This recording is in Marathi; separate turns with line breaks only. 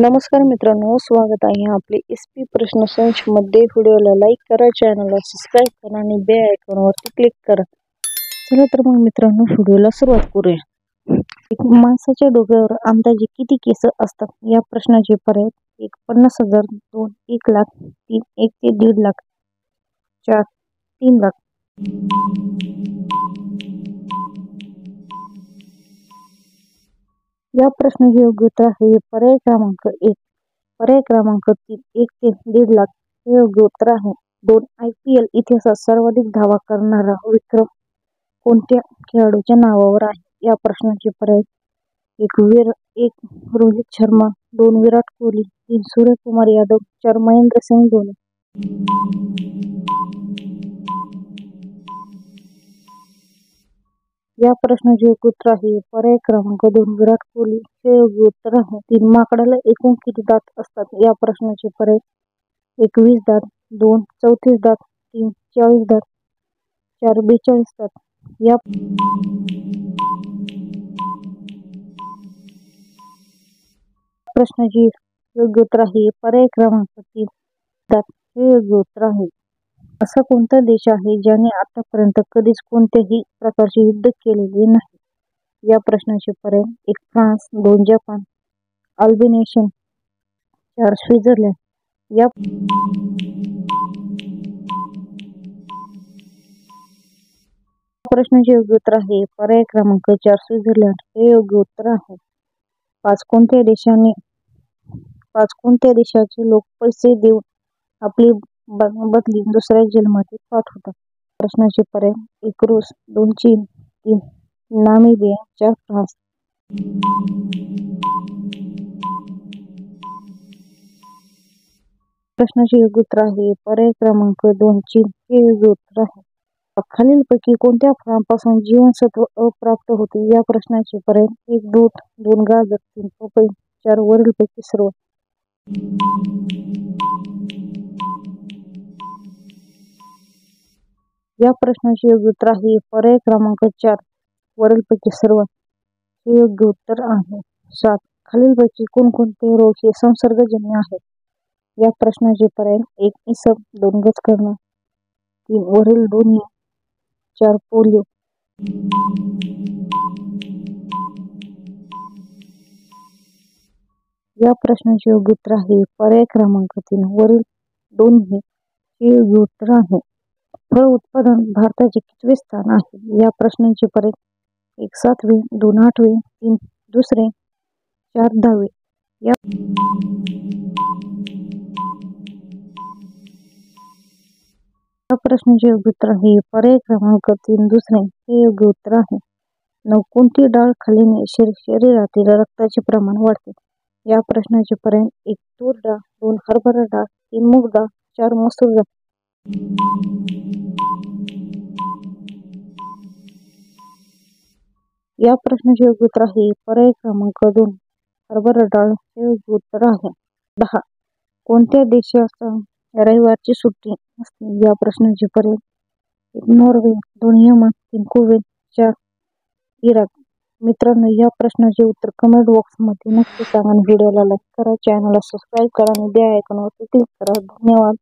नमस्कार मित्रांनो, स्वागत आहे आपले SP प्रश्न संच मध्ये। व्हिडिओला लाईक करा, चॅनलला सबस्क्राईब करा आणि बेल आयकॉनवरती क्लिक करा। चला तर मग मित्रांनो, व्हिडिओला सुरुवात करूया। एक माणसाच्या डोक्यावर अंदाजे किती केस असतात या प्रश्नाचे पर्याय: 1 50,000, 2 1 लाख, 3 1 ते 1.5 लाख, 4 3 लाख। या प्रश्नाचे योग्य उत्तर आहे पर्याय क्रमांक 1। पर्याय क्रमांक 3 1 ते 1.5 लाख हे योग्य उत्तर आहे। 2 IPL इतिहासात सर्वाधिक धावा करणारा विक्रम कोणत्या खेळाडूच्या नावावर आहे? या प्रश्नाचे पर्याय: 1 रोहित शर्मा, 2 विराट कोहली, 3 सूर्यकुमार यादव, 4 महेंद्रसिंग धोनी। या प्रश्नाचे योग्य उत्तर आहे पर्याय क्रमांक 2 विराट कोहली हे योग्य उत्तर आहे। 3 माकडाला एकूण किती दात असतात? या प्रश्नाचे पर्याय: 1 20 दात, 2 34 दात, 3 40 दात, 4 42 दात। या प्रश्नाचे योग्य उत्तर आहे पर्याय क्रमांक 3 दात हे योग्य उत्तर आहे। असा कोणता देश आहे ज्याने आतापर्यंत कधीच कोणत्याही प्रकारचे युद्ध केलेले नाही? या प्रश्नाचे पर्याय: 1 फ्रान्स, 2 जपान, अल्बेनिया, 4 स्वित्झर्लंड। या प्रश्नाचे योग्य उत्तर आहे पर्याय क्रमांक 4 स्वित्झर्लंड हे योग्य उत्तर आहे। 5 कोणत्या देशाचे लोक पैसे देऊन आपली बदली दुसऱ्या जेलमध्ये पाठवतात? प्रश्नाचे पर्याय: 1 रूस, 2 चीन, 3 नामिबिया, 4 फ्रान्स। प्रश्नाचे योग्य उत्तर आहे पर्याय क्रमांक 2 चीन हे योग्य उत्तर आहे। खालीलपैकी कोणत्या फळांपासून जीवनसत्व अ प्राप्त होते? या प्रश्नाचे पर्याय: 1 दूध, 2 गाजर, 3 पपई, 4 वरीलपैकी सर्व। या प्रश्नाचे योग्य उत्तर आहे पर्याय क्रमांक 4 वरीलपैकी सर्व हे योग्य उत्तर आहे। 7 खालीलपैकी कोणकोणते रोग हे संसर्गजन्य आहेत? या प्रश्नाचे पर्याय: 1 इसब, 2 गजकर्ण, 3 वरील दोन्ही, 4 पोलिओ। या प्रश्नाचे योग्य उत्तर आहे पर्याय क्रमांक 3 वरील दोन्ही हे योग्य उत्तर आहे। फळ उत्पादन भारताचे कितवे स्थान आहे? या प्रश्नाचे पर्याय: 1 7वे, 2 8वे, 3 दुसरे, 4 10वे। या प्रश्नाचे योग्य उत्तर आहे पर्याय क्रमांक 3 दुसरे हे योग्य उत्तर आहे। 9 कोणती डाळ खाल्ल्याने शरीरातील रक्ताचे प्रमाण वाढते? या प्रश्नाचे पर्याय: 1 तूर डाळ, 2 हरभरा डाळ, 3 मूग डाळ, 4 मसूर डाळ। या प्रश्नाचे योग्य उत्तर आहे पर्याय क्रमांक 2 हरभरा डाळ हे योग्य उत्तर आहे। 10 कोणत्या देशाचा रविवारची सुट्टी असते? या प्रश्नाचे पर्याय: 1 नॉर्वे, 2 यमन, 3 कुवेत, 4 इराक। मित्रांनो, या प्रश्नाचे उत्तर कमेंट बॉक्समध्ये नक्की सांगा आणि व्हिडिओला लाईक करा, चॅनलला सबस्क्राईब करा आणि बेल आयकॉनवर क्लिक करा। धन्यवाद।